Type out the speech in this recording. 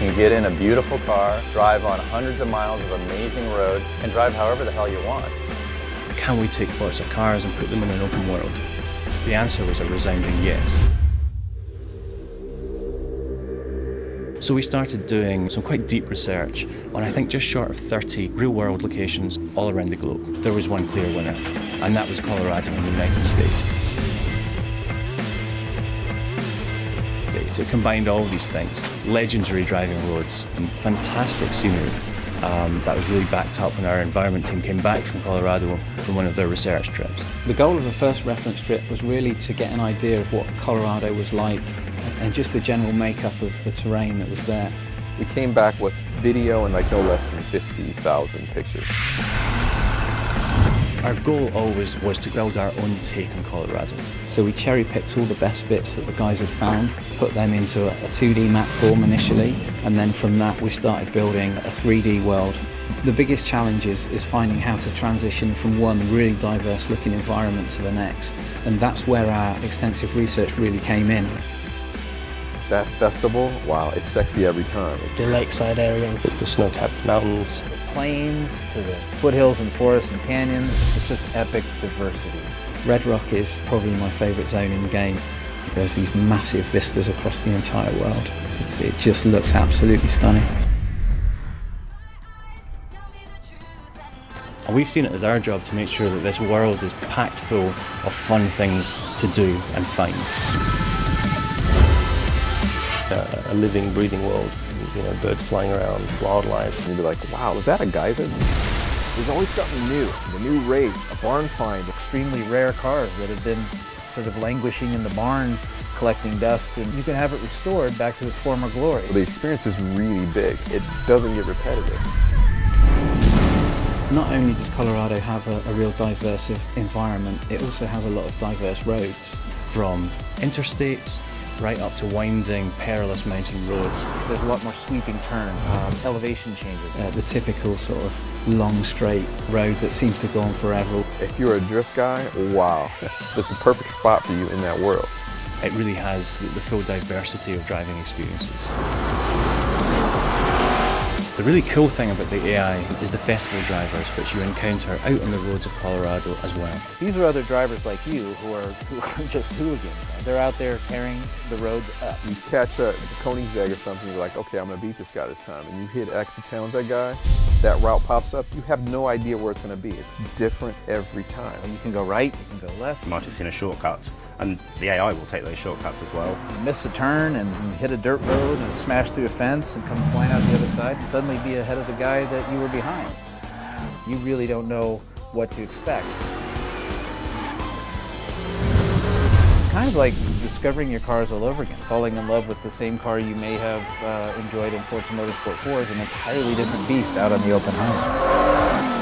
can get in a beautiful car, drive on hundreds of miles of amazing road, and drive however the hell you want. Can we take Forza cars and put them in an open world? The answer was a resounding yes. So we started doing some quite deep research on, I think, just short of 30 real-world locations all around the globe. There was one clear winner, and that was Colorado in the United States. It combined all these things: legendary driving roads and fantastic scenery. That was really backed up when our environment team came back from Colorado from one of their research trips. The goal of the first reference trip was really to get an idea of what Colorado was like and just the general makeup of the terrain that was there. We came back with video and like no less than 50,000 pictures. Our goal always was to build our own take on Colorado. So we cherry-picked all the best bits that the guys had found, put them into a 2D map form initially, and then from that we started building a 3D world. The biggest challenge is finding how to transition from one really diverse looking environment to the next, and that's where our extensive research really came in. That festival, wow, it's sexy every time. The lakeside area, the snow-capped mountains, plains to the foothills and forests and canyons. It's just epic diversity. Red Rock is probably my favourite zone in the game. There's these massive vistas across the entire world. It just looks absolutely stunning. And we've seen it as our job to make sure that this world is packed full of fun things to do and find. a living, breathing world. You know, birds flying around, wildlife. And you'd be like, wow, is that a geyser? There's always something new. The new race, a barn find. Extremely rare cars that have been sort of languishing in the barn, collecting dust, and you can have it restored back to its former glory. The experience is really big. It doesn't get repetitive. Not only does Colorado have a real diverse environment, it also has a lot of diverse roads. From interstates right up to winding, perilous mountain roads. There's a lot more sweeping turns, elevation changes. The typical sort of long straight road that seems to go on forever. If you're a drift guy, wow, that's the perfect spot for you in that world. It really has the full diversity of driving experiences. The really cool thing about the AI is the festival drivers which you encounter out on the roads of Colorado as well. These are other drivers like you who are just hooligans. They're out there tearing the roads up. You catch a Koenigsegg or something, you're like, okay, I'm going to beat this guy this time. And you hit X to challenge that guy, that route pops up, you have no idea where it's going to be. It's different every time. You can go right, you can go left. You might have seen a shortcut, and the AI will take those shortcuts as well. You miss a turn and hit a dirt road and smash through a fence and come flying out the other side and suddenly be ahead of the guy that you were behind. You really don't know what to expect. It's kind of like discovering your cars all over again. Falling in love with the same car you may have enjoyed in Forza Motorsport 4 is an entirely different beast out on the open highway.